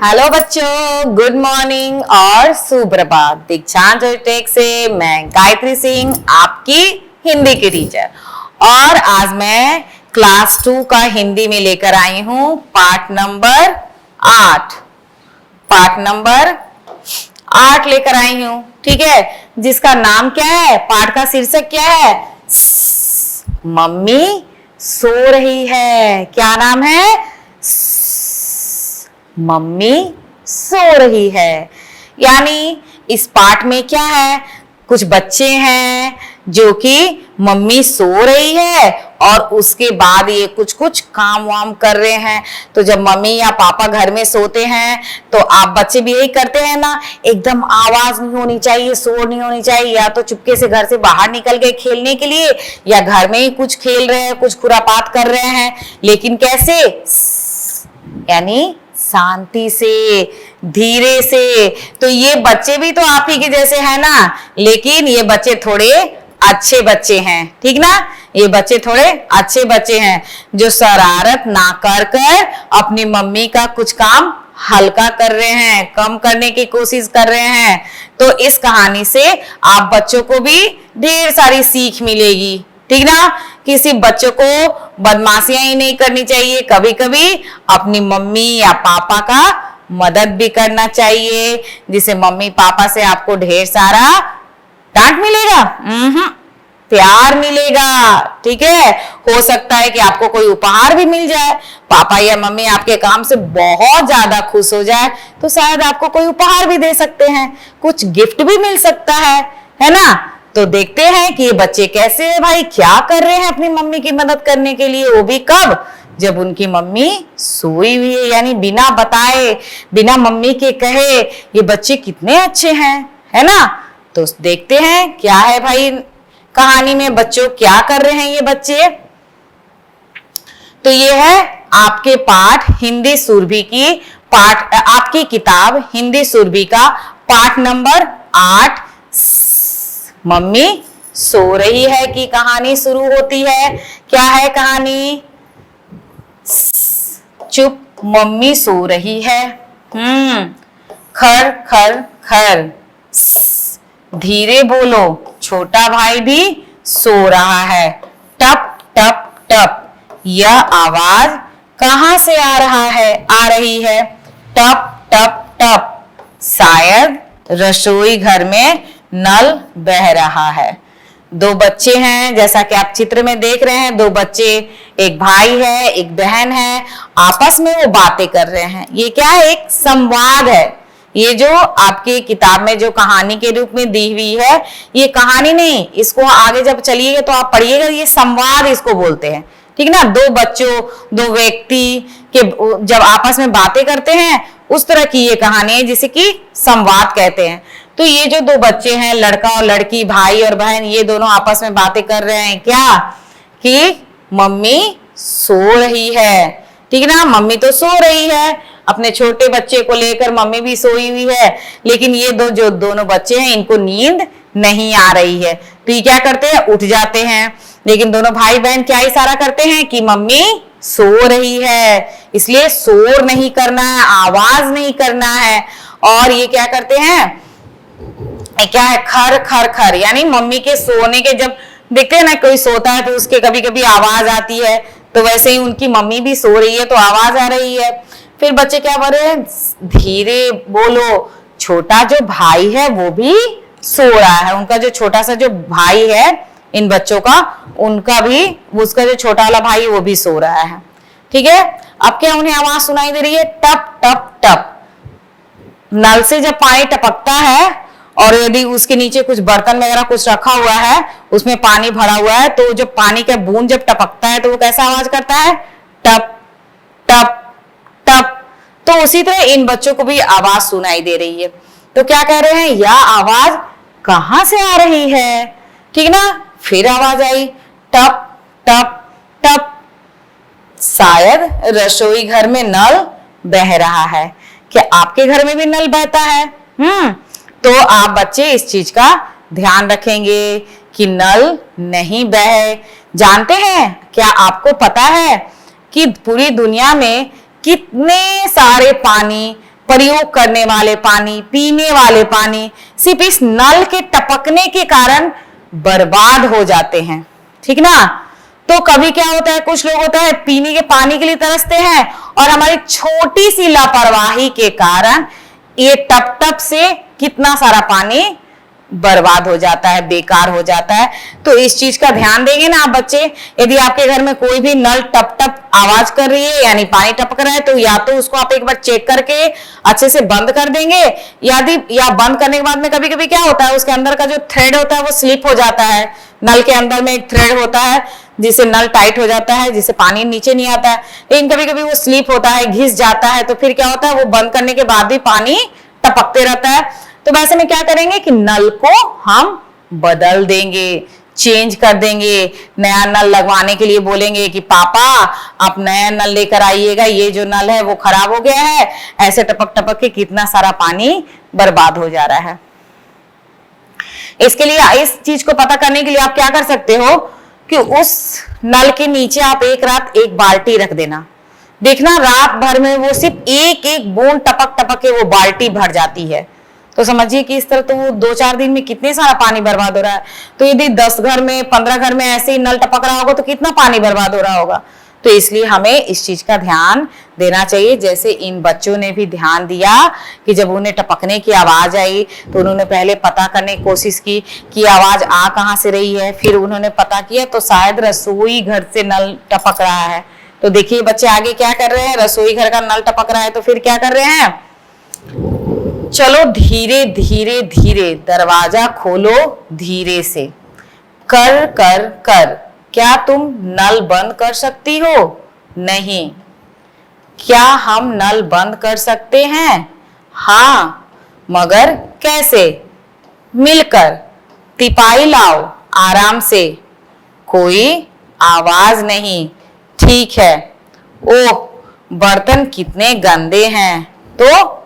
Hello बच्चों, good morning और सुप्रभात। दीक्षांत टेक से मैं गायत्री सिंह, आपकी हिंदी की टीचर। और आज मैं क्लास 2 का हिंदी में लेकर आई हूँ पाठ नंबर 8। पाठ नंबर 8 लेकर आई हूँ, ठीक है, जिसका नाम क्या है, पाठ का शीर्षक क्या है, मम्मी सो रही है। क्या नाम है, मम्मी सो रही है। यानी इस पाठ में क्या है, कुछ बच्चे हैं जो कि मम्मी सो रही है और उसके बाद ये कुछ कुछ काम वाम कर रहे हैं। तो जब मम्मी या पापा घर में सोते हैं तो आप बच्चे भी यही करते हैं ना, एकदम आवाज नहीं होनी चाहिए, शोर नहीं होनी चाहिए, या तो चुपके से घर से बाहर निकल गए खेलने के लिए, या घर में ही कुछ खेल रहे हैं, कुछ खुरापात कर रहे हैं, लेकिन कैसे, यानी शांति से, धीरे से। तो ये बच्चे भी तो आप ही के जैसे हैं ना, लेकिन ये बच्चे थोड़े अच्छे बच्चे हैं, ठीक ना। ये बच्चे थोड़े अच्छे बच्चे हैं जो शरारत ना कर कर अपनी मम्मी का कुछ काम हल्का कर रहे हैं, कम करने की कोशिश कर रहे हैं। तो इस कहानी से आप बच्चों को भी ढेर सारी सीख मिलेगी, ठीक ना। किसी बच्चों को बदमाशियां ही नहीं करनी चाहिए, कभी कभी अपनी मम्मी या पापा का मदद भी करना चाहिए, जिससे मम्मी पापा से आपको ढेर सारा डांट मिलेगा, प्यार मिलेगा, ठीक है। हो सकता है कि आपको कोई उपहार भी मिल जाए, पापा या मम्मी आपके काम से बहुत ज्यादा खुश हो जाए तो शायद आपको कोई उपहार भी दे सकते हैं, कुछ गिफ्ट भी मिल सकता है ना। तो देखते हैं कि ये बच्चे कैसे है भाई, क्या कर रहे हैं अपनी मम्मी की मदद करने के लिए, वो भी कब, जब उनकी मम्मी सोई हुई है, यानी बिना बताए, बिना मम्मी के कहे। ये बच्चे कितने अच्छे हैं, है ना। तो देखते हैं क्या है भाई कहानी में, बच्चों क्या कर रहे हैं ये बच्चे। तो ये है आपके पाठ हिंदी सुरभि की, पाठ आपकी किताब हिंदी सुरभि का पाठ नंबर 8, मम्मी सो रही है की कहानी शुरू होती है। क्या है कहानी, चुप मम्मी सो रही है। खर खर खर, धीरे बोलो छोटा भाई भी सो रहा है। टप टप टप, यह आवाज कहां से आ रही है, टप टप टप, शायद रसोई घर में नल बह रहा है। दो बच्चे हैं, जैसा कि आप चित्र में देख रहे हैं, दो बच्चे, एक भाई है एक बहन है, आपस में वो बातें कर रहे हैं। ये क्या है, एक संवाद है। ये जो आपकी किताब में जो कहानी के रूप में दी हुई है, ये कहानी नहीं, इसको आगे जब चलिएगा तो आप पढ़िएगा, ये संवाद इसको बोलते हैं, ठीक ना। दो बच्चों, दो व्यक्ति के जब आपस में बातें करते हैं, उस तरह की ये कहानी है जिसे कि संवाद कहते हैं। तो ये जो दो बच्चे हैं, लड़का और लड़की, भाई और बहन, ये दोनों आपस में बातें कर रहे हैं क्या, कि मम्मी सो रही है, ठीक ना। मम्मी तो सो रही है, अपने छोटे बच्चे को लेकर मम्मी भी सोई हुई है, लेकिन ये जो दोनों बच्चे हैं, इनको नींद नहीं आ रही है। तो ये क्या करते हैं, उठ जाते हैं, लेकिन दोनों भाई बहन क्या इशारा करते हैं कि मम्मी सो रही है, इसलिए शोर नहीं करना है, आवाज नहीं करना है। और ये क्या करते हैं, क्या है, खर खर खर, यानी मम्मी के सोने के, जब देखते हैं ना कोई सोता है तो उसके कभी कभी आवाज आती है, तो वैसे ही उनकी मम्मी भी सो रही है तो आवाज आ रही है। फिर बच्चे क्या बोल रहे हैं, धीरे बोलो छोटा जो भाई है वो भी सो रहा है। उनका जो छोटा सा जो भाई है इन बच्चों का, उनका भी, उसका जो छोटा वाला भाई वो भी सो रहा है, ठीक है। अब क्या उन्हें आवाज सुनाई दे रही है, टप टप टप। नल से जब पानी टपकता है और यदि उसके नीचे कुछ बर्तन वगैरह कुछ रखा हुआ है, उसमें पानी भरा हुआ है, तो जब पानी का बूंद जब टपकता है तो वो कैसा आवाज करता है, टप टप टप। तो उसी तरह इन बच्चों को भी आवाज सुनाई दे रही है। तो क्या कह रहे हैं, यह आवाज कहां से आ रही है, ठीक ना। फिर आवाज आई, टप टप टप, शायद रसोई घर में नल बह रहा है। क्या आपके घर में भी नल बहता है? तो आप बच्चे इस चीज का ध्यान रखेंगे कि नल नहीं बहे। जानते हैं, क्या आपको पता है कि पूरी दुनिया में कितने सारे पानी प्रयोग करने वाले पानी, पीने वाले पानी सिर्फ इस नल के टपकने के कारण बर्बाद हो जाते हैं। ठीक ना। तो कभी क्या होता है, कुछ लोग होता है पीने के पानी के लिए तरसते हैं और हमारी छोटी सी लापरवाही के कारण ये टप टप से कितना सारा पानी बर्बाद हो जाता है, बेकार हो जाता है। तो इस चीज का ध्यान देंगे ना आप बच्चे। यदि आपके घर में कोई भी नल टप टप आवाज कर रही है यानी पानी टपक रहा है, तो या तो उसको आप एक बार चेक करके अच्छे से बंद कर देंगे, या बंद करने के बाद में कभी कभी क्या होता है, उसके अंदर का जो थ्रेड होता है वो स्लिप हो जाता है। नल के अंदर में एक थ्रेड होता है जिससे नल टाइट हो जाता है, जिससे पानी नीचे नहीं आता है, लेकिन कभी कभी वो स्लिप होता है, घिस जाता है, तो फिर क्या होता है, वो बंद करने के बाद भी पानी टपकते रहता है। तो वैसे में क्या करेंगे कि नल को हम बदल देंगे, चेंज कर देंगे, नया नल लगवाने के लिए बोलेंगे कि पापा आप नया नल लेकर आइएगा, ये जो नल है वो खराब हो गया है, ऐसे टपक टपक के कितना सारा पानी बर्बाद हो जा रहा है। इसके लिए, इस चीज को पता करने के लिए आप क्या कर सकते हो कि उस नल के नीचे आप एक रात एक बाल्टी रख देना, देखना रात भर में वो सिर्फ एक एक बूंद टपक टपक के वो बाल्टी भर जाती है। तो समझिए कि इस तरह तो वो 2-4 दिन में कितने सारा पानी बर्बाद हो रहा है। तो यदि 10 घर में 15 घर में ऐसे ही नल टपक रहा होगा तो कितना पानी बर्बाद हो रहा होगा। तो इसलिए हमें इस चीज का ध्यान देना चाहिए। जैसे इन बच्चों ने भी ध्यान दिया कि जब उन्हें टपकने की आवाज आई तो उन्होंने पहले पता करने की कोशिश की कि आवाज आ कहाँ से रही है, फिर उन्होंने पता किया तो शायद रसोई घर से नल टपक रहा है। तो देखिए बच्चे आगे क्या कर रहे हैं, रसोई घर का नल टपक रहा है तो फिर क्या कर रहे हैं, चलो धीरे धीरे धीरे दरवाजा खोलो, धीरे से कर कर कर। क्या तुम नल बंद कर सकती हो? नहीं। क्या हम नल बंद कर सकते हैं? हाँ, मगर कैसे? मिलकर। तिपाई लाओ आराम से, कोई आवाज नहीं। ठीक है। ओह, बर्तन कितने गंदे हैं। तो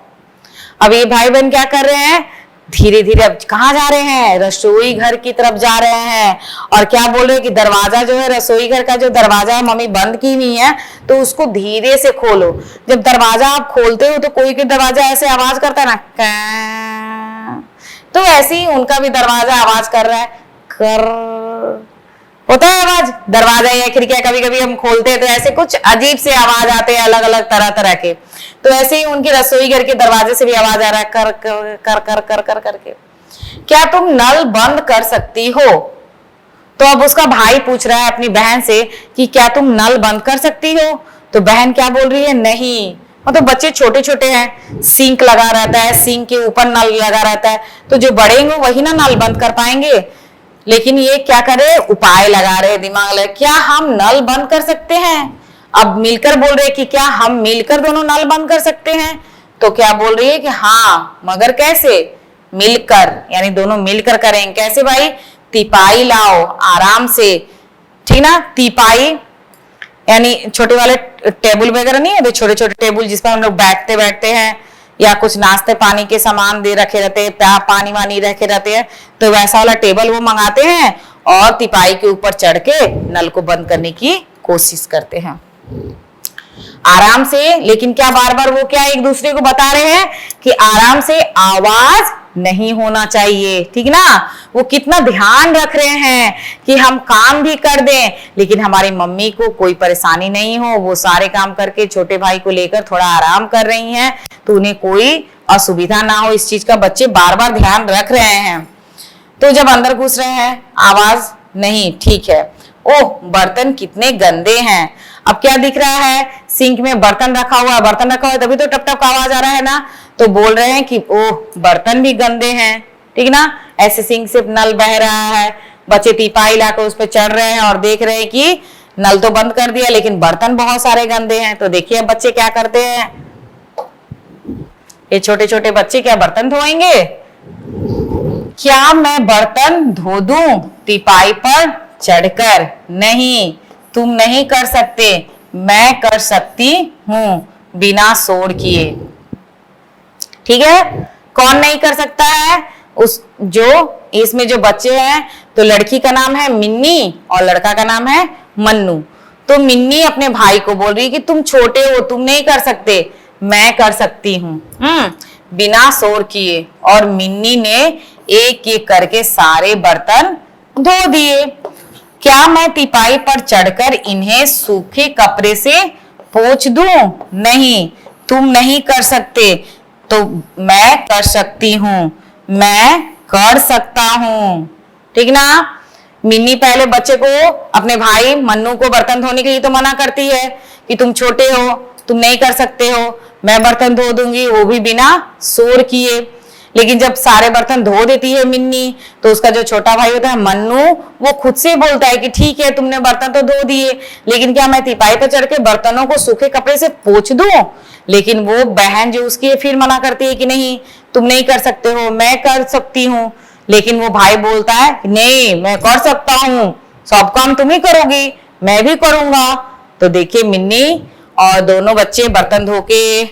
अब ये भाई बहन क्या कर रहे हैं, धीरे धीरे अब कहाँ जा रहे हैं, रसोई घर की तरफ जा रहे हैं। और क्या बोल रहे हैं कि दरवाजा जो है, रसोई घर का जो दरवाजा है मम्मी बंद की हुई है तो उसको धीरे से खोलो। जब दरवाजा आप खोलते हो तो कोई के दरवाजा ऐसे आवाज करता है ना, तो ऐसे ही उनका भी दरवाजा आवाज कर रहा है, कर होता है आवाज। दरवाजा या खिड़कियां कभी कभी हम खोलते हैं तो ऐसे कुछ अजीब से आवाज आते हैं, अलग अलग तरह तरह के। तो ऐसे ही उनके रसोई घर के दरवाजे से भी आवाज आ रहा है, कर कर कर कर कर कर करके। क्या तुम नल बंद कर सकती हो? तो अब उसका भाई पूछ रहा है अपनी बहन से कि क्या तुम नल बंद कर सकती हो? तो बहन क्या बोल रही है, नहीं। मतलब बच्चे छोटे छोटे हैं, सिंक लगा रहता है, सिंक के ऊपर नल लगा रहता है, तो जो बड़े हैं वही ना नल बंद कर पाएंगे। लेकिन ये क्या करे, उपाय लगा रहे, दिमाग लगा, क्या हम नल बंद कर सकते हैं? अब मिलकर बोल रहे कि क्या हम मिलकर दोनों नल बंद कर सकते हैं? तो क्या बोल रही है कि हाँ, मगर कैसे? मिलकर, यानी दोनों मिलकर करेंगे। कैसे भाई? तिपाई लाओ आराम से, ठीक ना। तिपाई यानी छोटे वाले टेबल वगैरह नहीं है, तो छोटे छोटे टेबल जिस पर हम लोग बैठते बैठते हैं, या कुछ नाश्ते पानी के सामान दे रखे रहते हैं, पानी वानी रखे रहते हैं, तो वैसा वाला टेबल वो मंगाते हैं और तिपाई के ऊपर चढ़ के नल को बंद करने की कोशिश करते हैं आराम से। लेकिन क्या बार बार वो क्या एक दूसरे को बता रहे हैं कि आराम से, आवाज नहीं होना चाहिए, ठीक ना। वो कितना ध्यान रख रहे हैं कि हम काम भी कर दें लेकिन हमारी मम्मी को कोई परेशानी नहीं हो, वो सारे काम करके छोटे भाई को लेकर थोड़ा आराम कर रही हैं तो उन्हें कोई असुविधा ना हो, इस चीज का बच्चे बार बार ध्यान रख रहे हैं। तो जब अंदर घुस रहे हैं, आवाज नहीं, ठीक है। ओह, बर्तन कितने गंदे हैं। अब क्या दिख रहा है, सिंक में बर्तन रखा हुआ है, बर्तन रखा हुआ है तभी तो टप टप आवाज आ रहा है ना। तो बोल रहे हैं कि ओह, बर्तन भी गंदे हैं, ठीक ना। ऐसे सिंक से नल बह रहा है, बच्चे तिपाई लाकर उस पर चढ़ रहे हैं और देख रहे हैं कि नल तो बंद कर दिया लेकिन बर्तन बहुत सारे गंदे हैं। तो देखिए बच्चे क्या करते हैं, ये छोटे छोटे बच्चे क्या बर्तन धोएंगे? क्या मैं बर्तन धो दूं तिपाई पर चढ़कर? नहीं, तुम नहीं कर सकते, मैं कर सकती हूं बिना शोर किए, ठीक है। कौन नहीं कर सकता है? उस जो इसमें जो बच्चे हैं, तो लड़की का नाम है मिन्नी और लड़का का नाम है मन्नू। तो मिन्नी अपने भाई को बोल रही है कि तुम छोटे हो, तुम नहीं कर सकते, मैं कर सकती हूँ। बिना शोर किए। और मिन्नी ने एक एक करके सारे बर्तन धो दिए। क्या मैं टिपाई पर चढ़कर इन्हें सूखे कपड़े से पोंछ दूं? नहीं, तुम नहीं कर सकते। तो मैं कर सकती हूँ, मैं कर सकता हूँ। ठीक ना। मिन्नी पहले बच्चे को, अपने भाई मन्नू को बर्तन धोने के लिए तो मना करती है कि तुम छोटे हो, तुम नहीं कर सकते हो, मैं बर्तन धो दूंगी, वो भी बिना शोर किए। लेकिन जब सारे बर्तन धो देती है मिन्नी, तो उसका जो छोटा भाई होता है मन्नू, वो खुद से बोलता है कि ठीक है, तुमने बर्तन तो धो दिए, लेकिन क्या मैं तिपाई पर चढ़ के बर्तनों को सूखे कपड़े से पोंछ दूं? लेकिन वो बहन जो उसकी है फिर मना करती है कि नहीं, तुम नहीं कर सकते हो, मैं कर सकती हूँ। लेकिन वो भाई बोलता है नहीं, मैं कर सकता हूँ, सब काम तुम ही करोगी, मैं भी करूंगा। तो देखिए मिन्नी और दोनों बच्चे बर्तन धो के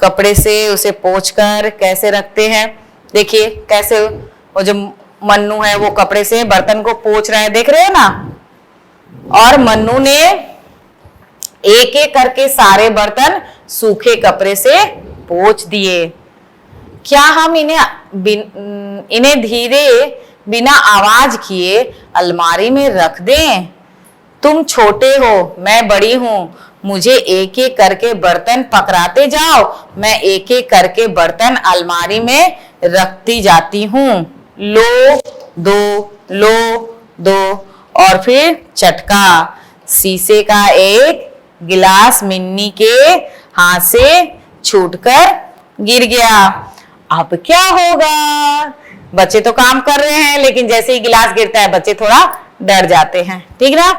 कपड़े से उसे पोंछकर कैसे रखते हैं। देखिए कैसे वो जो मन्नू है वो कपड़े से बर्तन को पोंछ रहा है, देख रहे हैं ना। और मन्नू ने एक एक करके सारे बर्तन सूखे कपड़े से पोंछ दिए। क्या हम इन्हें धीरे बिना आवाज किए अलमारी में रख दें? तुम छोटे हो, मैं बड़ी हूं, मुझे एक एक करके बर्तन पकड़ाते जाओ, मैं एक एक करके बर्तन अलमारी में रखती जाती हूँ। लो दो और फिर चटका। शीशे का एक गिलास मिन्नी के हाथ से छूटकर गिर गया। अब क्या होगा? बच्चे तो काम कर रहे हैं, लेकिन जैसे ही गिलास गिरता है बच्चे थोड़ा डर जाते हैं। ठीक ना।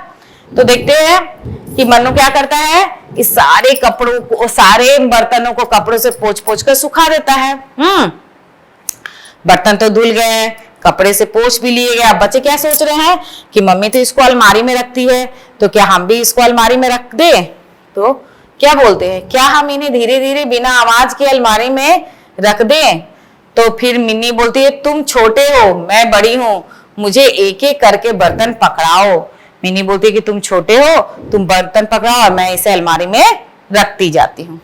तो देखते हैं कि मन्नू क्या करता है, इस सारे कपड़ों को, सारे बर्तनों को कपड़ों से पोंछ पोंछ कर सुखा देता है। बर्तन तो धुल गए, कपड़े से पोंछ भी लिए गए। अब बच्चे क्या सोच रहे हैं कि मम्मी तो इसको अलमारी में रखती है, तो क्या हम भी इसको अलमारी में रख दे? तो क्या बोलते हैं, क्या हम इन्हें धीरे धीरे बिना आवाज के अलमारी में रख दें? तो फिर मिन्नी बोलती है तुम छोटे हो, मैं बड़ी हूं, मुझे एक एक करके बर्तन पकड़ाओ। मिन्नी बोलती है कि तुम छोटे हो, तुम बर्तन पकड़ाओ और मैं इसे अलमारी में रखती जाती हूँ।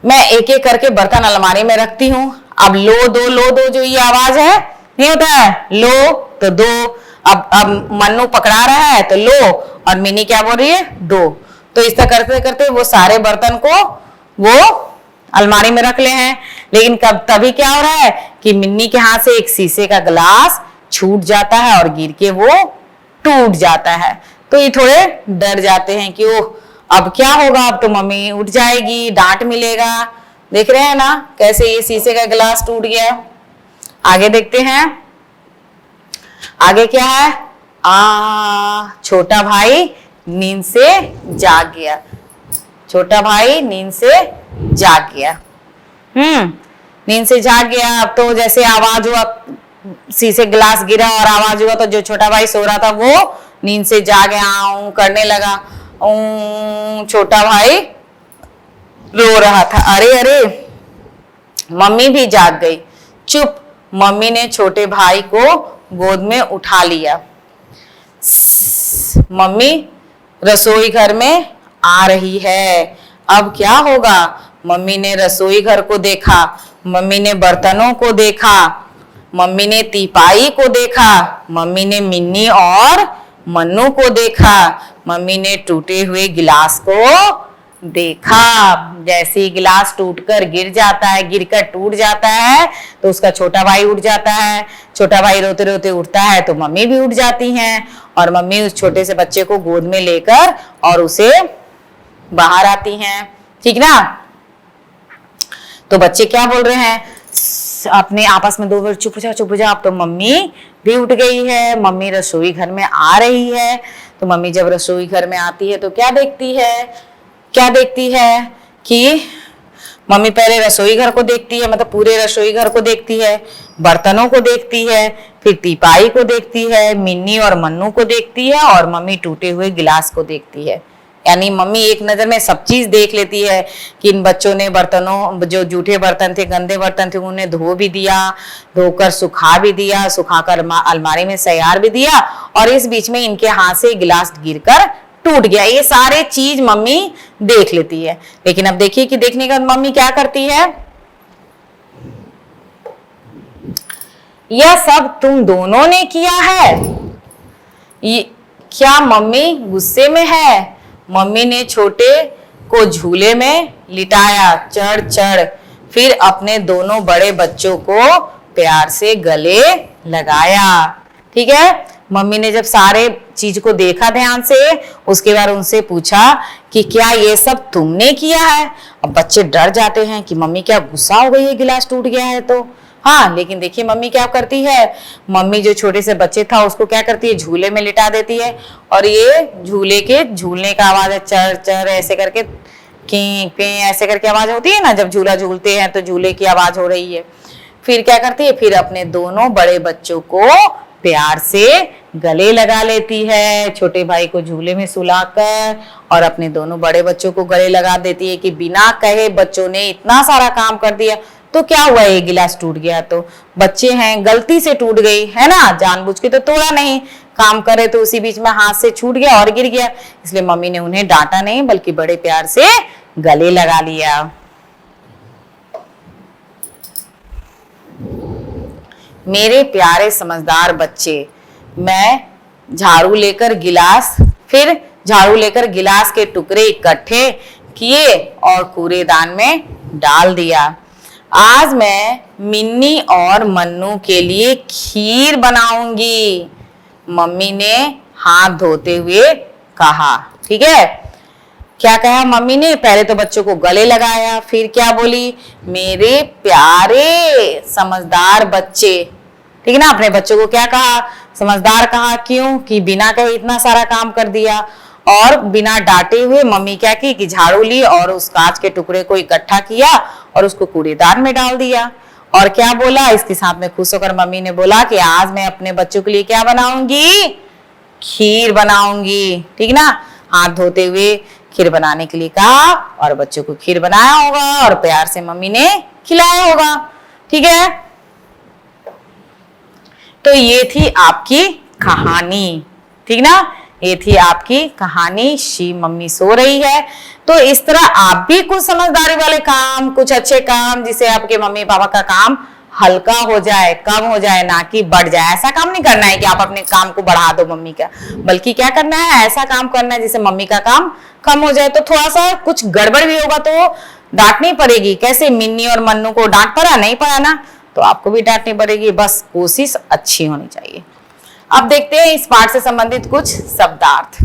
मैं एक एक करके बर्तन अलमारी में रखती हूँ। अब लो दो जो ये आवाज है, नहीं होता है, लो तो दो। अब मन्नू पकड़ा रहा है तो लो, और मिन्नी क्या बोल रही है, दो। तो इस तरह करते करते वो सारे बर्तन को वो अलमारी में रख ले हैं। लेकिन कब तभी क्या हो रहा है कि मिन्नी के हाथ से एक शीशे का गिलास छूट जाता है और गिर के वो टूट जाता है। तो ये थोड़े डर जाते हैं कि ओह अब क्या होगा, अब तो मम्मी उठ जाएगी, डांट मिलेगा। देख रहे हैं ना कैसे ये शीशे का गिलास टूट गया। आगे देखते हैं, आगे क्या है। छोटा भाई नींद से जाग गया। छोटा भाई नींद से जाग गया। नींद से जाग गया। अब तो जैसे आवाज हुआ, शीशे गिलास गिरा और आवाज हुआ, तो जो छोटा भाई सो रहा था वो नींद से जाग गया, करने लगा। छोटा भाई रो रहा था, अरे अरे। मम्मी भी जाग गई। चुप। मम्मी ने छोटे भाई को गोद में उठा लिया। मम्मी रसोई घर में आ रही है, अब क्या होगा? मम्मी ने रसोई घर को देखा, मम्मी ने बर्तनों को देखा, मम्मी ने तीपाई को देखा, मम्मी ने मिन्नी और मन्नू को देखा, मम्मी ने टूटे हुए गिलास को देखा। जैसे ही गिलास टूटकर गिर जाता है, गिरकर टूट जाता है, तो उसका छोटा भाई उठ जाता है। छोटा भाई रोते रोते उठता है तो मम्मी भी उठ जाती हैं, और मम्मी उस छोटे से बच्चे को गोद में लेकर और उसे बाहर आती हैं। ठीक ना। तो बच्चे क्या बोल रहे हैं अपने आपस में, दो बार चुप हो जाओ, अब तो मम्मी भी उठ गई है, मम्मी रसोई घर में आ रही है। तो मम्मी जब रसोई घर में आती है तो क्या देखती है कि मम्मी पहले रसोई घर को देखती है, मतलब पूरे रसोई घर को देखती है, बर्तनों को देखती है, फिर तीपाई को देखती है, मिन्नी और मन्नू को देखती है, और मम्मी टूटे हुए गिलास को देखती है। यानी मम्मी एक नजर में सब चीज देख लेती है कि इन बच्चों ने बर्तनों, जो जूठे बर्तन थे, गंदे बर्तन थे, उन्हें धो भी दिया, धोकर सुखा भी दिया, सुखाकर अलमारी में सैयार भी दिया, और इस बीच में इनके हाथ से गिलास गिरकर टूट गया। ये सारे चीज मम्मी देख लेती है। लेकिन अब देखिए कि देखने के बाद मम्मी क्या करती है, यह सब तुम दोनों ने किया है। ये क्या मम्मी गुस्से में है? मम्मी ने छोटे को झूले में लिटाया, चढ़ चढ़, फिर अपने दोनों बड़े बच्चों को प्यार से गले लगाया। ठीक है, मम्मी ने जब सारे चीज को देखा ध्यान से, उसके बाद उनसे पूछा कि क्या ये सब तुमने किया है? अब बच्चे डर जाते हैं कि मम्मी क्या गुस्सा हो गई है, गिलास टूट गया है तो। हाँ, लेकिन देखिए मम्मी क्या करती है, मम्मी जो छोटे से बच्चे था उसको क्या करती है, झूले में लिटा देती है, और ये झूले के झूलने का आवाज है, चर चर ऐसे करके, की ऐसे करके आवाज होती है ना, जब झूला झूलते हैं तो झूले की आवाज हो रही है। फिर क्या करती है, फिर अपने दोनों बड़े बच्चों को प्यार से गले लगा लेती है, छोटे भाई को झूले में सुलाकर, और अपने दोनों बड़े बच्चों को गले लगा देती है कि बिना कहे बच्चों ने इतना सारा काम कर दिया तो क्या हुआ, ये गिलास टूट गया तो बच्चे हैं, गलती से टूट गई है ना, जानबूझ के तो तोड़ा नहीं, काम करे तो उसी बीच में हाथ से छूट गया और गिर गया। इसलिए मम्मी ने उन्हें डांटा नहीं बल्कि बड़े प्यार से गले लगा लिया। मेरे प्यारे समझदार बच्चे, मैं झाड़ू लेकर गिलास के टुकड़े इकट्ठे किए और कूड़ेदान में डाल दिया। आज मैं मिन्नी और मन्नू के लिए खीर बनाऊंगी, मम्मी ने हाथ धोते हुए कहा। ठीक है, क्या कहा मम्मी ने, पहले तो बच्चों को गले लगाया, फिर क्या बोली, मेरे प्यारे समझदार बच्चे। ठीक है ना, अपने बच्चों को क्या कहा, समझदार कहा। क्यों कि बिना कहे इतना सारा काम कर दिया। और बिना डांटे हुए मम्मी क्या की कि झाड़ू ली और उस कांच के टुकड़े को इकट्ठा किया और उसको कूड़ेदान में डाल दिया। और क्या बोला, इसके साथ में खुश होकर मम्मी ने बोला कि आज मैं अपने बच्चों के लिए क्या बनाऊंगी, खीर बनाऊंगी। ठीक ना, हाथ धोते हुए खीर बनाने के लिए कहा और बच्चों को खीर बनाया होगा और प्यार से मम्मी ने खिलाया होगा। ठीक है, तो ये थी आपकी कहानी। ठीक ना, ये थी आपकी कहानी, शी मम्मी सो रही है। तो इस तरह आप भी कुछ समझदारी वाले काम, कुछ अच्छे काम, जिसे आपके मम्मी पापा का काम हल्का हो जाए, कम हो जाए, ना कि बढ़ जाए। ऐसा काम नहीं करना है कि आप अपने काम को बढ़ा दो मम्मी का, बल्कि क्या करना है, ऐसा काम करना है जिससे मम्मी का काम कम हो जाए। तो थोड़ा सा कुछ गड़बड़ भी होगा तो डांटनी पड़ेगी। कैसे, मिन्नी और मन्नू को डांट पड़ा, नहीं पड़ा ना, तो आपको भी डांटनी पड़ेगी। बस कोशिश अच्छी होनी चाहिए। अब देखते हैं इस पाठ से संबंधित कुछ शब्दार्थ।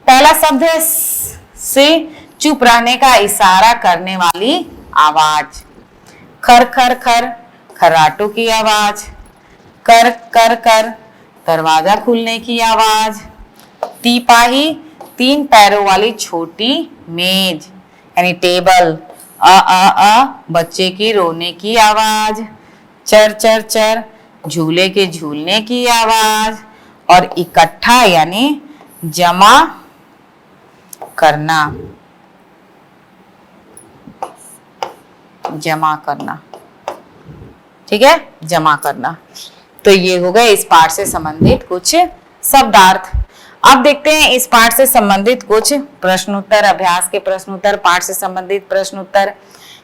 पहला शब्द है से चुप रहने का इशारा करने वाली आवाज। खर खर खर, खर्राटों की आवाज। कर कर कर, दरवाजा खुलने की आवाज। तीपाही, तीन पैरों वाली छोटी मेज यानी टेबल। अ बच्चे की रोने की आवाज। चर चर चर, झूले के झूलने की आवाज। और इकट्ठा यानी जमा करना, जमा करना। ठीक है, जमा करना। तो ये हो गए इस पाठ से संबंधित कुछ शब्दार्थ। अब देखते हैं इस पाठ से संबंधित कुछ प्रश्नोत्तर, अभ्यास के प्रश्नोत्तर, पाठ से संबंधित प्रश्नोत्तर।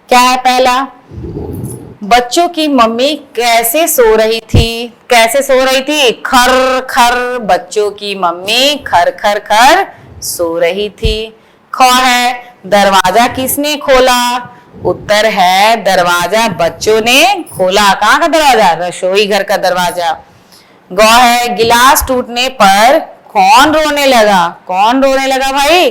क्या है पहला, बच्चों की मम्मी कैसे सो रही थी? कैसे सो रही थी? खर खर, बच्चों की मम्मी खर खर खर सो रही थी। ख है, दरवाजा किसने खोला? उत्तर है, दरवाजा बच्चों ने खोला। कहाँ का दरवाजा? रसोई घर का दरवाजा। ग है, गिलास टूटने पर कौन रोने लगा? कौन रोने लगा भाई?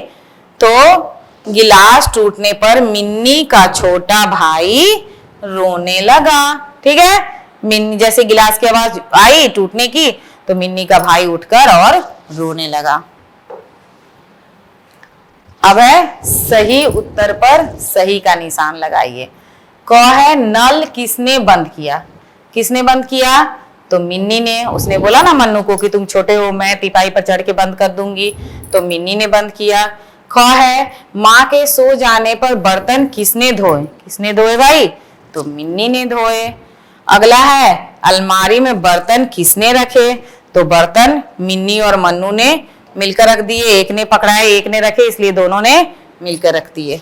तो गिलास टूटने पर मिन्नी का छोटा भाई रोने लगा। ठीक है, मिन्नी जैसे गिलास की आवाज आई टूटने की तो मिन्नी का भाई उठकर और रोने लगा। अब है सही उत्तर पर सही का निशान लगाइए। क है, नल किसने बंद किया? किसने बंद किया? तो मिन्नी ने। उसने बोला ना मन्नू को कि तुम छोटे हो, मैं तिपाही पर चढ़ के बंद कर दूंगी, तो मिन्नी ने बंद किया। ख है, माँ के सो जाने पर बर्तन किसने धोए? किसने धोए भाई? तो मिन्नी ने धोए। अगला है, अलमारी में बर्तन किसने रखे? तो बर्तन मिन्नी और मन्नू ने मिलकर रख दिए, एक ने पकड़ाए एक ने रखे, इसलिए दोनों ने मिलकर रख दिए।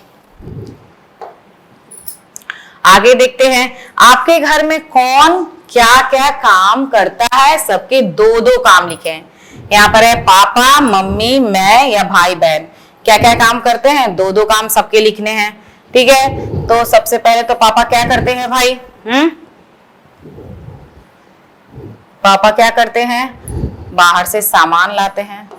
आगे देखते हैं, आपके घर में कौन क्या क्या काम करता है? सबके दो दो काम लिखे हैं। यहाँ पर है पापा, मम्मी, मैं या भाई बहन, क्या क्या काम करते हैं? दो दो काम सबके लिखने हैं। ठीक है, तो सबसे पहले तो पापा क्या करते हैं भाई? पापा क्या करते हैं? बाहर से सामान लाते हैं।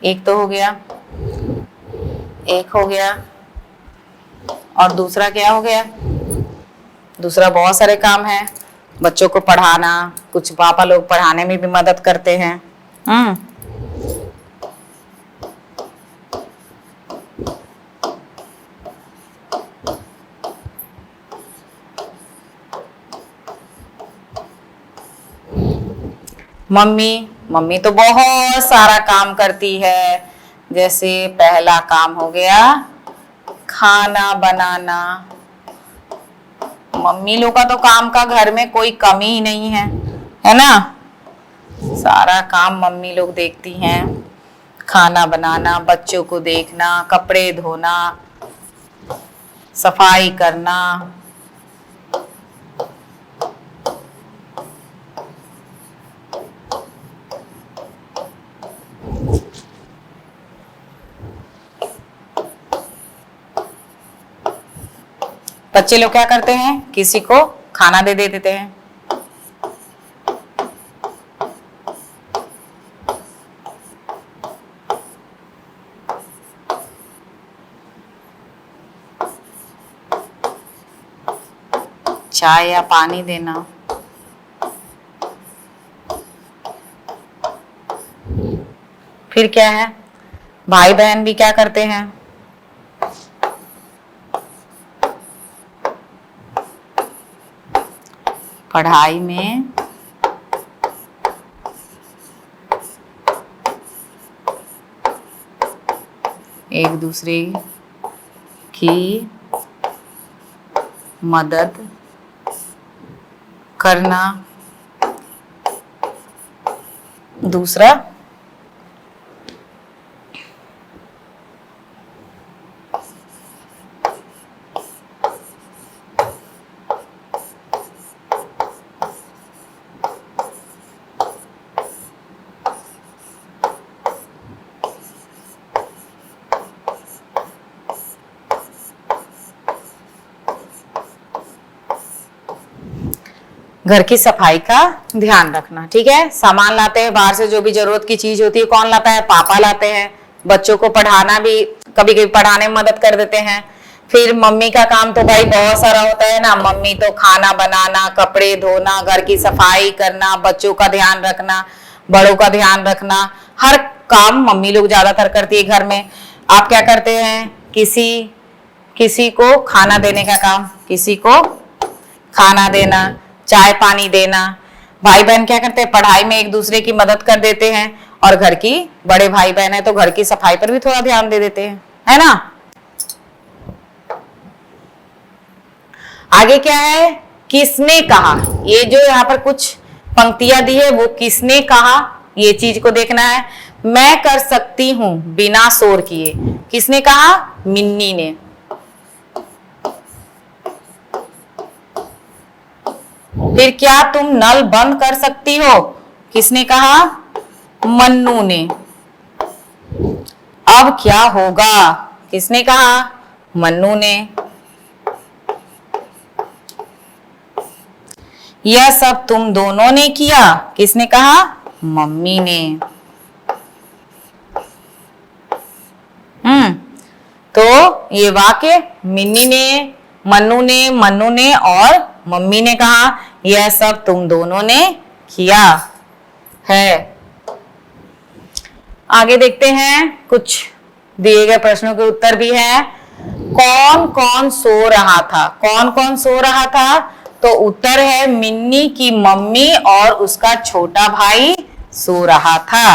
एक तो हो गया, एक हो गया, और दूसरा क्या हो गया? दूसरा बहुत सारे काम है, बच्चों को पढ़ाना, कुछ पापा लोग पढ़ाने में भी मदद करते हैं। मम्मी तो बहुत सारा काम करती है। जैसे पहला काम हो गया खाना बनाना। मम्मी लोग का तो काम का घर में कोई कमी ही नहीं है ना? सारा काम मम्मी लोग देखती हैं। खाना बनाना, बच्चों को देखना, कपड़े धोना, सफाई करना। बच्चे लोग क्या करते हैं? किसी को खाना दे देते हैं। चाय या पानी देना। फिर क्या है? भाई बहन भी क्या करते हैं? पढ़ाई में एक दूसरे की मदद करना। दूसरा घर की सफाई का ध्यान रखना। ठीक है, सामान लाते हैं बाहर से, जो भी जरूरत की चीज होती है कौन लाता है? पापा लाते हैं। बच्चों को पढ़ाना भी कभी कभी पढ़ाने में मदद कर देते हैं। फिर मम्मी का काम तो भाई बहुत सारा होता है ना। मम्मी तो खाना बनाना, कपड़े धोना, घर की सफाई करना, बच्चों का ध्यान रखना, बड़ों का ध्यान रखना, हर काम मम्मी लोग ज्यादातर करती है घर में। आप क्या करते हैं? किसी को खाना देने का काम, किसी को खाना देना, चाय पानी देना। भाई बहन क्या करते हैं? पढ़ाई में एक दूसरे की मदद कर देते हैं। और घर की, बड़े भाई बहन है तो घर की सफाई पर भी थोड़ा ध्यान दे देते हैं, है ना? आगे क्या है? किसने कहा। ये जो यहाँ पर कुछ पंक्तियां दी है वो किसने कहा, ये चीज को देखना है। मैं कर सकती हूं बिना शोर किए, किसने कहा? मिन्नी ने। फिर क्या तुम नल बंद कर सकती हो, किसने कहा? मन्नू ने। अब क्या होगा, किसने कहा? मन्नू ने। यह सब तुम दोनों ने किया, किसने कहा? मम्मी ने। तो ये वाक्य मिन्नी ने, मन्नू ने और मम्मी ने कहा, यह सब तुम दोनों ने किया है। आगे देखते हैं, कुछ दिए गए प्रश्नों के उत्तर भी है। कौन कौन सो रहा था? कौन कौन सो रहा था? तो उत्तर है मिन्नी की मम्मी और उसका छोटा भाई सो रहा था।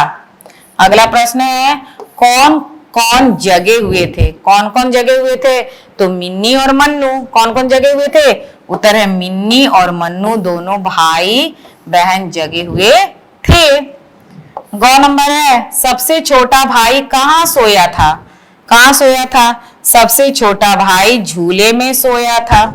अगला प्रश्न है, कौन कौन जगे हुए थे? कौन कौन जगे हुए थे? तो मिन्नी और मन्नू। कौन कौन जगे हुए थे? उत्तर है मिन्नी और मन्नू, दोनों भाई बहन जगे हुए थे। गौ नंबर है, सबसे छोटा भाई कहाँ सोया था? कहाँ सोया था? सबसे छोटा भाई झूले में सोया था।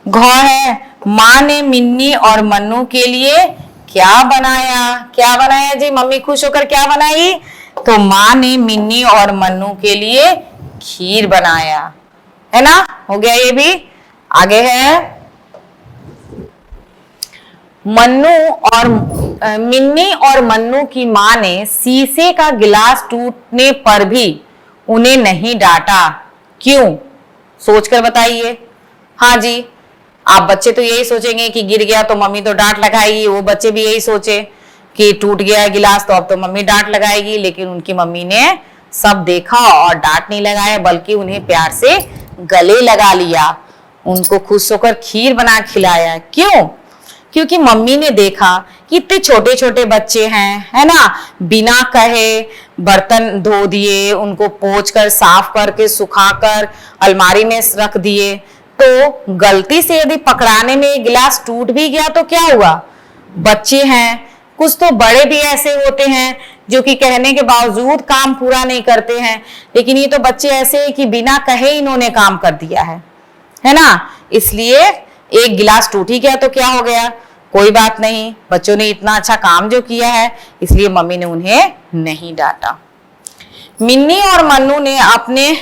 घ है, माँ ने मिन्नी और मन्नू के लिए क्या बनाया? क्या बनाया जी? मम्मी खुश होकर क्या बनाई? तो माँ ने मिन्नी और मन्नू के लिए खीर बनाया, है ना? हो गया ये भी। आगे है, मिन्नी और मन्नू की माँ ने शीशे का गिलास टूटने पर भी उन्हें नहीं डांटा, क्यों? सोचकर बताइए। हाँ जी, आप बच्चे तो यही सोचेंगे कि गिर गया तो मम्मी तो डांट लगाएगी, वो बच्चे भी यही सोचे कि टूट गया है गिलास तो अब तो मम्मी डांट लगाएगी, लेकिन उनकी मम्मी ने सब देखा और डांट नहीं लगाया, बल्कि उन्हें प्यार से गले लगा लिया, उनको खुश होकर खीर बना खिलाया। क्यों? क्योंकि मम्मी ने देखा कि इतने छोटे छोटे बच्चे हैं, है ना, बिना कहे बर्तन धो दिए, उनको पोंछ कर साफ करके सुखाकर अलमारी में रख दिए, तो गलती से यदि पकड़ाने में गिलास टूट भी गया तो क्या हुआ? बच्चे हैं, कुछ तो बड़े भी ऐसे होते हैं जो कि कहने के बावजूद काम पूरा नहीं करते हैं, लेकिन ये तो बच्चे ऐसे हैं कि बिना कहे इन्होंने काम कर दिया है ना। इसलिए एक गिलास टूट ही गया तो क्या हो गया, कोई बात नहीं, बच्चों ने इतना अच्छा काम जो किया है इसलिए मम्मी ने उन्हें नहीं डांटा। मिन्नी और मन्नू ने आपने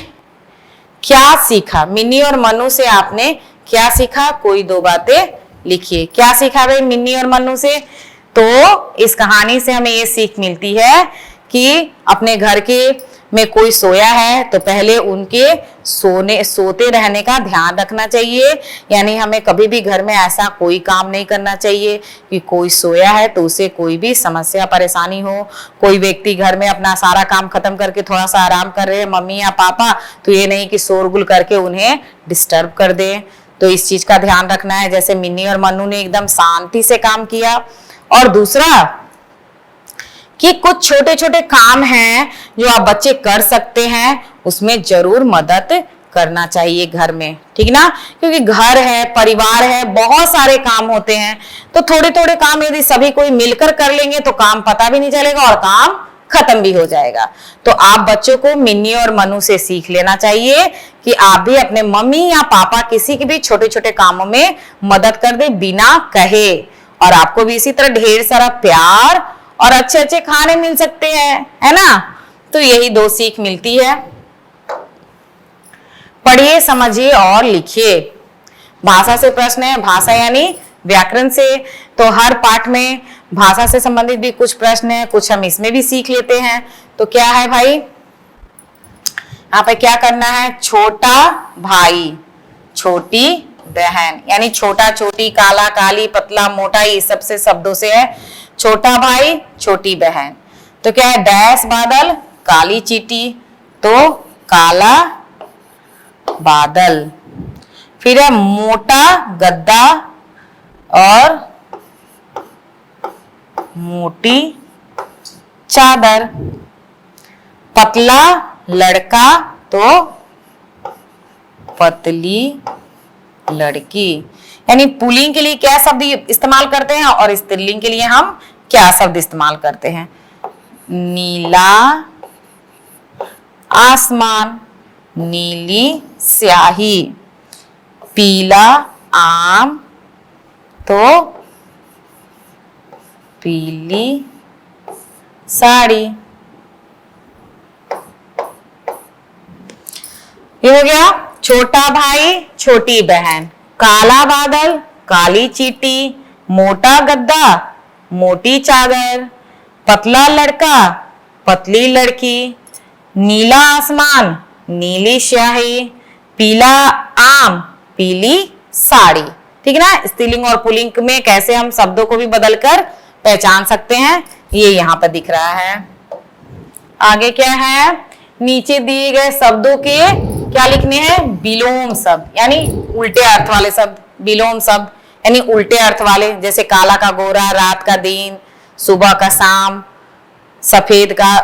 क्या सीखा? मिन्नी और मन्नू से आपने क्या सीखा? कोई दो बातें लिखिए। क्या सीखा भाई मिन्नी और मन्नू से? तो इस कहानी से हमें ये सीख मिलती है कि अपने घर के में कोई सोया है तो पहले उनके सोते रहने का ध्यान रखना चाहिए, यानी हमें कभी भी घर में ऐसा कोई काम नहीं करना चाहिए कि कोई सोया है तो उसे कोई भी समस्या परेशानी हो। कोई व्यक्ति घर में अपना सारा काम खत्म करके थोड़ा सा आराम कर रहे हैं, मम्मी या पापा, तो ये नहीं कि शोरगुल करके उन्हें डिस्टर्ब कर दे। तो इस चीज का ध्यान रखना है, जैसे मिन्नी और मन्नू ने एकदम शांति से काम किया। और दूसरा कि कुछ छोटे छोटे काम हैं जो आप बच्चे कर सकते हैं, उसमें जरूर मदद करना चाहिए घर में, ठीक ना, क्योंकि घर है, परिवार है, बहुत सारे काम होते हैं, तो थोड़े थोड़े काम यदि सभी कोई मिलकर कर लेंगे तो काम पता भी नहीं चलेगा और काम खत्म भी हो जाएगा। तो आप बच्चों को मिन्नी और मन्नू से सीख लेना चाहिए कि आप भी अपने मम्मी या पापा किसी के भी छोटे छोटे कामों में मदद कर दे बिना कहे, और आपको भी इसी तरह ढेर सारा प्यार और अच्छे अच्छे खाने मिल सकते हैं, है ना। तो यही दो सीख मिलती है। पढ़िए, समझिए और लिखिए। भाषा से प्रश्न है, भाषा यानी व्याकरण से, तो हर पाठ में भाषा से संबंधित भी कुछ प्रश्न है, कुछ हम इसमें भी सीख लेते हैं। तो क्या है भाई, यहाँ पे क्या करना है? छोटा भाई, छोटी बहन, यानी छोटा छोटी, काला काली, पतला मोटा, ये सबसे शब्दों से है छोटा भाई छोटी बहन। तो क्या है? डैश बादल काली चींटी, तो काला बादल। फिर है मोटा गद्दा और मोटी चादर। पतला लड़का तो पतली लड़की, यानी पुल्लिंग के लिए क्या शब्द इस्तेमाल करते हैं और स्त्रीलिंग के लिए हम क्या शब्द इस्तेमाल करते हैं? नीला आसमान, नीली स्याही, पीला आम तो पीली साड़ी। ये हो गया छोटा भाई छोटी बहन, काला बादल काली चींटी, मोटा गद्दा मोटी चादर, पतला लड़का पतली लड़की, नीला आसमान नीली स्याही, पीला आम पीली साड़ी। ठीक है ना। स्त्रीलिंग और पुल्लिंग में कैसे हम शब्दों को भी बदलकर पहचान सकते हैं, ये यहाँ पर दिख रहा है। आगे क्या है? नीचे दिए गए शब्दों के क्या लिखने हैं? विलोम शब्द, यानी उल्टे अर्थ वाले शब्द। विलोम शब्द यानी उल्टे अर्थ वाले, जैसे काला का गोरा, रात का दिन, सुबह का शाम, सफेद का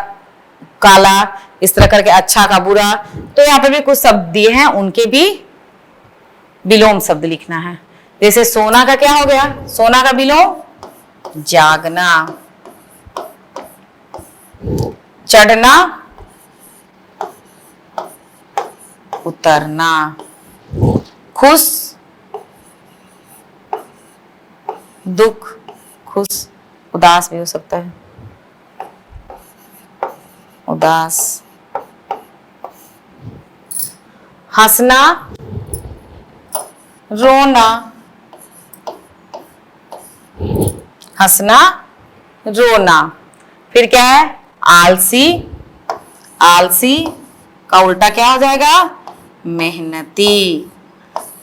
काला, इस तरह करके अच्छा का बुरा। तो यहाँ पे भी कुछ शब्द दिए हैं, उनके भी विलोम शब्द लिखना है। जैसे सोना का क्या हो गया, सोना का विलोम जागना, चढ़ना उतरना, खुश दुख खुश, उदास भी हो सकता है उदास, हंसना रोना, हंसना रोना। फिर क्या है, आलसी, आलसी का उल्टा क्या हो जाएगा, मेहनती।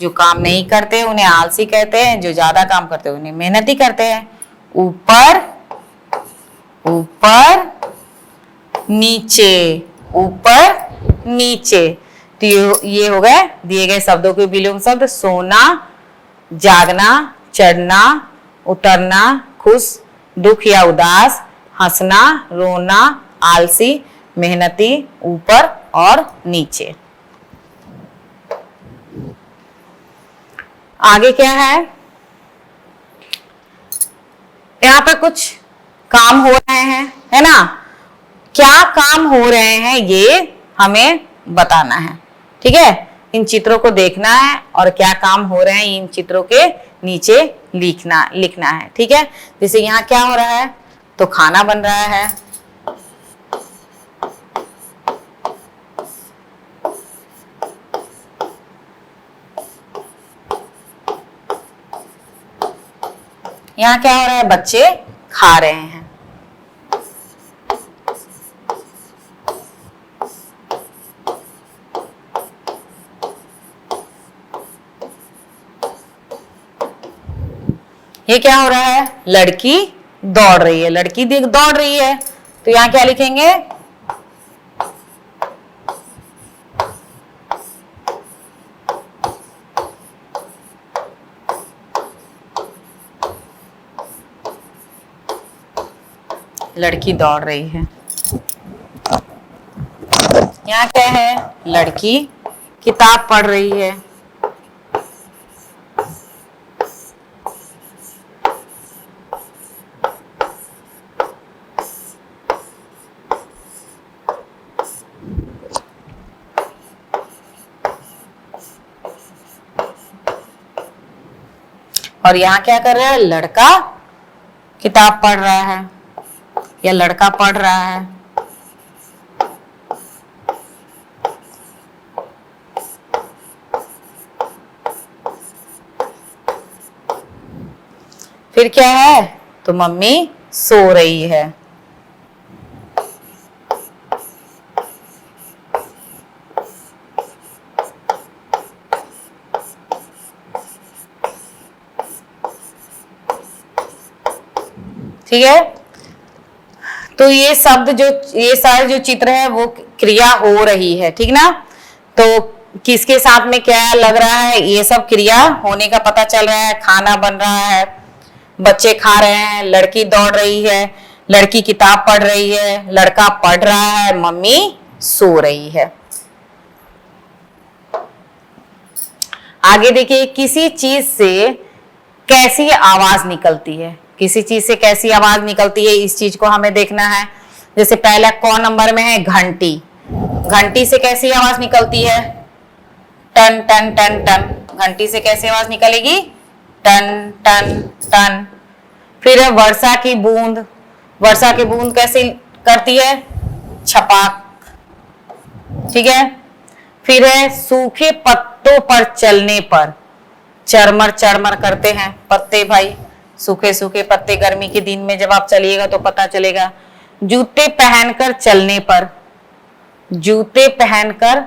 जो काम नहीं करते उन्हें आलसी कहते हैं, जो ज्यादा काम करते हैं उन्हें मेहनती कहते हैं। ऊपर ऊपर नीचे, ऊपर नीचे। तो ये हो गए दिए गए शब्दों के विलोम शब्द, सोना, जागना, चढ़ना, उतरना, खुश, दुख या उदास, हंसना, रोना, आलसी, मेहनती, ऊपर और नीचे। आगे क्या है, यहाँ पे कुछ काम हो रहे हैं, है ना। क्या काम हो रहे हैं ये हमें बताना है, ठीक है। इन चित्रों को देखना है और क्या काम हो रहे हैं इन चित्रों के नीचे लिखना है, ठीक है। जैसे यहाँ क्या हो रहा है, तो खाना बन रहा है, यहाँ क्या हो रहा है, बच्चे खा रहे हैं। ये क्या हो रहा है, लड़की दौड़ रही है, लड़की दौड़ रही है। तो यहाँ क्या लिखेंगे, लड़की दौड़ रही है। यहाँ क्या है, लड़की किताब पढ़ रही है। और यहाँ क्या कर रहा है, लड़का किताब पढ़ रहा है या लड़का पढ़ रहा है। फिर क्या है, तो मम्मी सो रही है। ठीक है, तो ये शब्द जो ये सारे जो चित्र है वो क्रिया हो रही है, ठीक ना। तो किसके साथ में क्या लग रहा है, ये सब क्रिया होने का पता चल रहा है। खाना बन रहा है, बच्चे खा रहे हैं, लड़की दौड़ रही है, लड़की किताब पढ़ रही है, लड़का पढ़ रहा है, मम्मी सो रही है। आगे देखिए, किसी चीज से कैसी आवाज निकलती है, किसी चीज से कैसी आवाज निकलती है, इस चीज को हमें देखना है। जैसे पहला कौन नंबर में है, घंटी। घंटी से कैसी आवाज निकलती है, टन टन टन टन। घंटी से कैसी आवाज निकलेगी, टन टन टन। फिर है वर्षा की बूंद। वर्षा की बूंद कैसे करती है, छपाक, ठीक है। फिर है सूखे पत्तों पर चलने पर, चरमर चरमर करते हैं पत्ते भाई, सूखे सूखे पत्ते। गर्मी के दिन में जब आप चलिएगा तो पता चलेगा। जूते पहनकर चलने पर, जूते पहनकर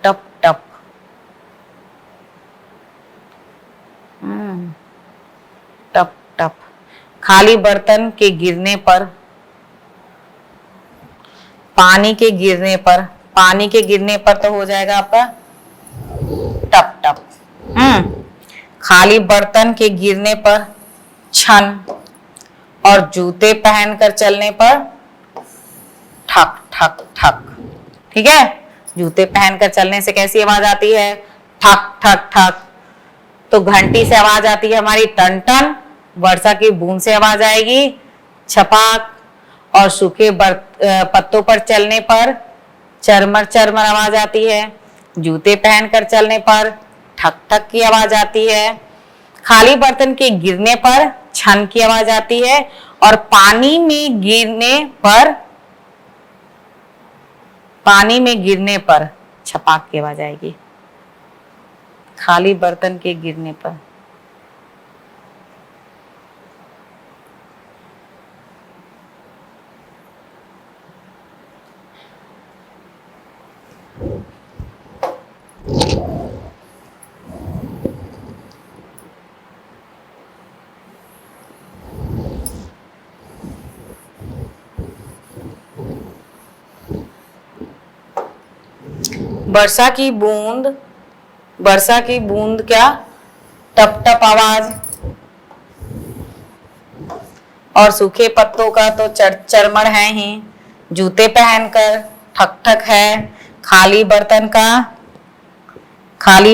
टप टप, टप टप। खाली बर्तन के गिरने पर, पानी के गिरने पर, पानी के गिरने पर तो हो जाएगा आपका टप टप। खाली बर्तन के गिरने पर छन, और जूते पहनकर चलने पर ठक ठक ठक। ठीक है, जूते पहनकर चलने से कैसी आवाज आती है? ठक ठक ठक। तो घंटी से आवाज आती है हमारी टन टन, वर्षा की बूंद से आवाज आएगी छपाक, और सूखे पत्तों पर चलने पर चरमर चरमर आवाज आती है। जूते पहनकर चलने पर ठक ठक की आवाज आती है। खाली बर्तन के गिरने पर छन की आवाज आती है, और पानी में गिरने पर छपाक की आवाज आएगी। खाली बर्तन के गिरने पर। वर्षा की बूंद क्या? टप टप आवाज। और सूखे पत्तों का तो चरमर है ही। जूते पहनकर ठक ठक है। खाली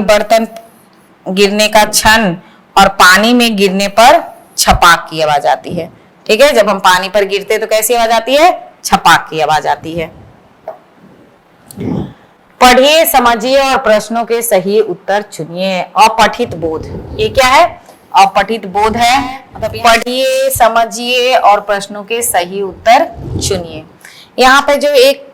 बर्तन गिरने का छन, और पानी में गिरने पर छपाक की आवाज आती है। ठीक है, जब हम पानी पर गिरते तो कैसी आवाज आती है? छपाक की आवाज आती है। पढ़िए, समझिए और प्रश्नों के सही उत्तर चुनिए। अपठित बोध, ये क्या है? अपठित बोध है। मतलब पढ़िए, समझिए और प्रश्नों के सही उत्तर चुनिए। यहाँ पे जो एक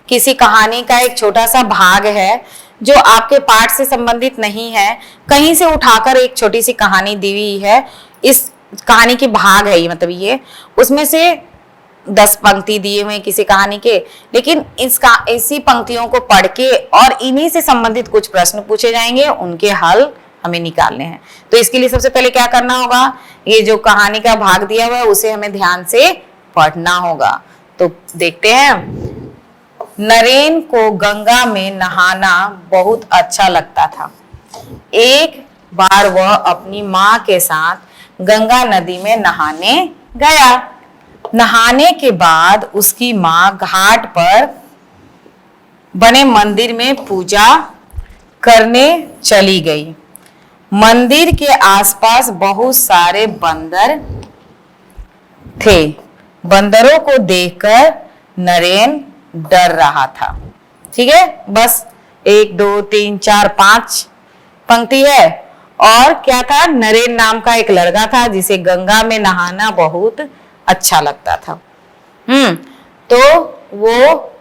किसी कहानी का एक छोटा सा भाग है जो आपके पाठ से संबंधित नहीं है, कहीं से उठाकर एक छोटी सी कहानी दी हुई है। इस कहानी की भाग है ये, मतलब ये उसमें से 10 पंक्ति दिए हुए किसी कहानी के, लेकिन इसी पंक्तियों को पढ़ के और इन्हीं से संबंधित कुछ प्रश्न पूछे जाएंगे, उनके हल हमें निकालने हैं। तो इसके लिए सबसे पहले क्या करना होगा? ये जो कहानी का भाग दिया हुआ है उसे हमें ध्यान से पढ़ना होगा। तो देखते हैं। नरेन को गंगा में नहाना बहुत अच्छा लगता था। एक बार वह अपनी माँ के साथ गंगा नदी में नहाने गया। नहाने के बाद उसकी माँ घाट पर बने मंदिर में पूजा करने चली गई। मंदिर के आसपास बहुत सारे बंदर थे। बंदरों को देखकर नरेन डर रहा था। ठीक है, बस 1 2 3 4 5 पंक्ति है। और क्या था? नरेन नाम का एक लड़का था जिसे गंगा में नहाना बहुत अच्छा लगता था। तो वो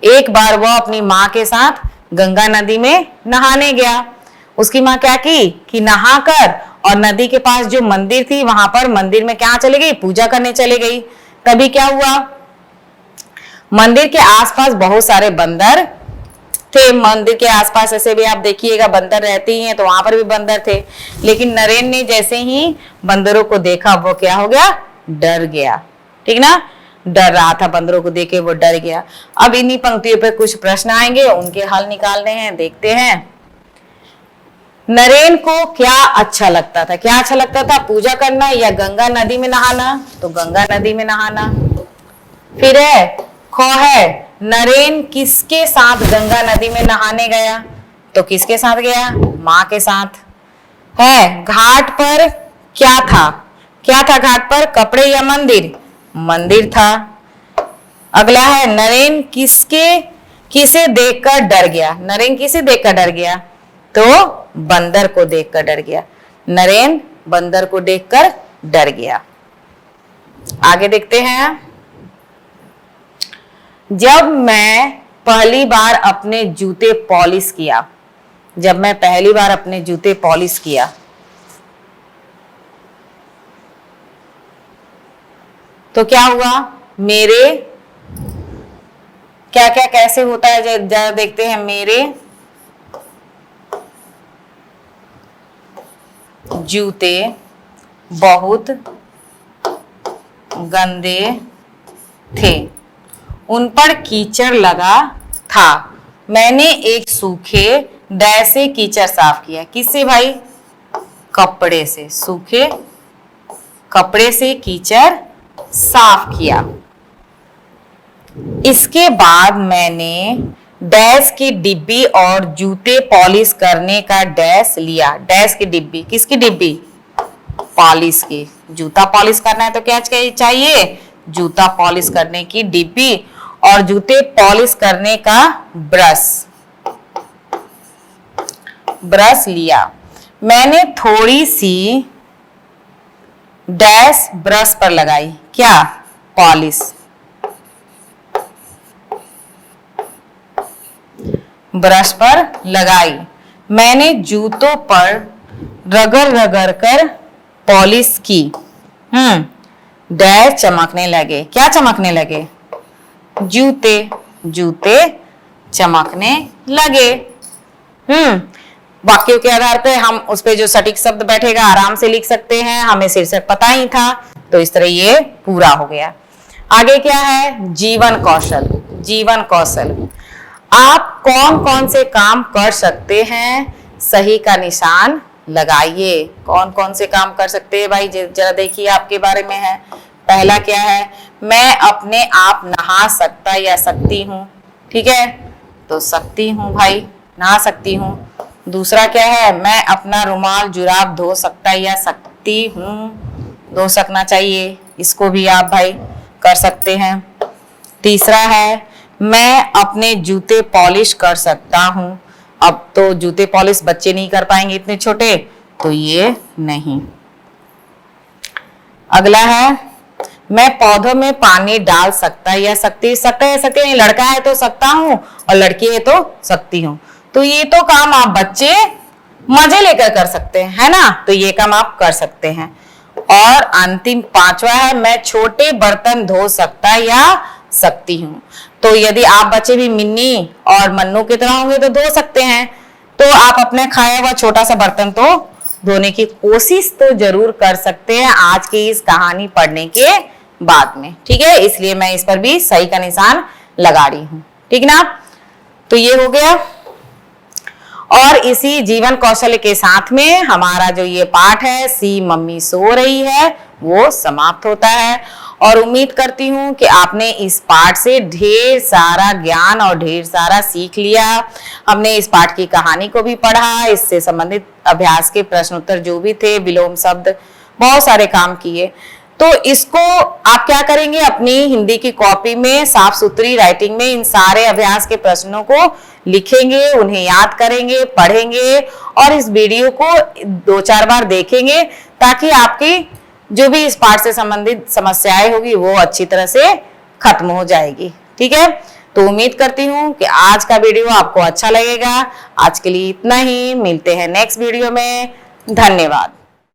एक बार वो अपनी माँ के साथ गंगा नदी में नहाने गया। उसकी माँ क्या की कि नहाकर और नदी के पास जो मंदिर थी वहां पर मंदिर में क्या चली गई? पूजा करने चली गई। तभी क्या हुआ? मंदिर के आसपास बहुत सारे बंदर थे। मंदिर के आसपास ऐसे भी आप देखिएगा बंदर रहते ही हैं, तो वहां पर भी बंदर थे। लेकिन नरेन ने जैसे ही बंदरों को देखा वो क्या हो गया? डर गया। ठीक ना, डर रहा था, बंदरों को देखे वो डर गया। अब इन्हीं पंक्तियों पे कुछ प्रश्न आएंगे, उनके हल निकालने हैं, देखते हैं। नरेन को क्या अच्छा लगता था? क्या अच्छा लगता था? पूजा करना या गंगा नदी में नहाना? तो गंगा नदी में नहाना। फिर है ख है, नरेन किसके साथ गंगा नदी में नहाने गया? तो किसके साथ गया? माँ के साथ। है घाट पर क्या था? क्या था घाट पर? कपड़े या मंदिर? मंदिर था। अगला है, नरेन किसे देखकर डर गया? नरेन किसे देखकर डर गया? तो बंदर को देखकर डर गया। नरेन बंदर को देखकर डर गया। आगे देखते हैं। जब मैं पहली बार अपने जूते पॉलिश किया, जब मैं पहली बार अपने जूते पॉलिश किया तो क्या हुआ? मेरे क्या क्या कैसे होता है जरा देखते हैं। मेरे जूते बहुत गंदे थे, उन पर कीचड़ लगा था। मैंने एक सूखे डैश से कीचड़ साफ किया। किससे भाई? कपड़े से। सूखे कपड़े से कीचड़ साफ किया। इसके बाद मैंने डैश की डिब्बी और जूते पॉलिश करने का डैश लिया। डैश की डिब्बी, किसकी डिब्बी? पॉलिश की। जूता पॉलिश करना है तो क्या चाहिए? जूता पॉलिश करने की डिब्बी और जूते पॉलिश करने का ब्रश लिया। मैंने थोड़ी सी डैश ब्रश पर लगाई, क्या? पॉलिश। ब्रश पर लगाई। मैंने जूतों पर रगड़ रगड़ कर पॉलिश की। डैश चमकने लगे। क्या चमकने लगे? जूते। जूते चमकने लगे। वाक्यों के आधार पे हम उस पे जो सटीक शब्द बैठेगा आराम से लिख सकते हैं। हमें शीर्षक पता ही था तो इस तरह ये पूरा हो गया। आगे क्या है? जीवन कौशल। जीवन कौशल, आप कौन कौन से काम कर सकते हैं? सही का निशान लगाइए। कौन कौन से काम कर सकते हैं भाई? जरा देखिए आपके बारे में है। पहला क्या है? मैं अपने आप नहा सकता या सकती हूँ। ठीक है, तो सकती हूँ भाई, नहा सकती हूँ। दूसरा क्या है? मैं अपना रुमाल जुराब धो सकता या सकती हूँ। धो सकना चाहिए, इसको भी आप भाई कर सकते हैं। तीसरा है मैं अपने जूते पॉलिश कर सकता हूँ। अब तो जूते पॉलिश बच्चे नहीं कर पाएंगे इतने छोटे, तो ये नहीं। अगला है मैं पौधों में पानी डाल सकता या सकती। सकता है सकती नहीं, लड़का है तो सकता हूँ और लड़की है तो सकती हूँ। तो ये तो काम आप बच्चे मजे लेकर कर सकते हैं, है ना? तो ये काम आप कर सकते हैं। और अंतिम पांचवा है मैं छोटे बर्तन धो सकता या सकती हूँ। तो यदि आप बच्चे भी मिन्नी और मन्नू की तरह होंगे तो धो सकते हैं। तो आप अपने खाया हुआ छोटा सा बर्तन तो धोने की कोशिश तो जरूर कर सकते हैं आज की इस कहानी पढ़ने के बाद में। ठीक है, इसलिए मैं इस पर भी सही का निशान लगा रही हूँ। ठीक ना? तो ये हो गया। और इसी जीवन कौशल के साथ में हमारा जो ये पाठ है सी मम्मी सो रही है वो समाप्त होता है। और उम्मीद करती हूँ कि आपने इस पाठ से ढेर सारा ज्ञान और ढेर सारा सीख लिया। हमने इस पाठ की कहानी को भी पढ़ा, इससे संबंधित अभ्यास के प्रश्न उत्तर जो भी थे, विलोम शब्द, बहुत सारे काम किए। तो इसको आप क्या करेंगे? अपनी हिंदी की कॉपी में साफ सुथरी राइटिंग में इन सारे अभ्यास के प्रश्नों को लिखेंगे, उन्हें याद करेंगे, पढ़ेंगे और इस वीडियो को 2-4 बार देखेंगे ताकि आपकी जो भी इस पाठ से संबंधित समस्याएं होगी वो अच्छी तरह से खत्म हो जाएगी। ठीक है, तो उम्मीद करती हूँ कि आज का वीडियो आपको अच्छा लगेगा। आज के लिए इतना ही, मिलते हैं नेक्स्ट वीडियो में। धन्यवाद।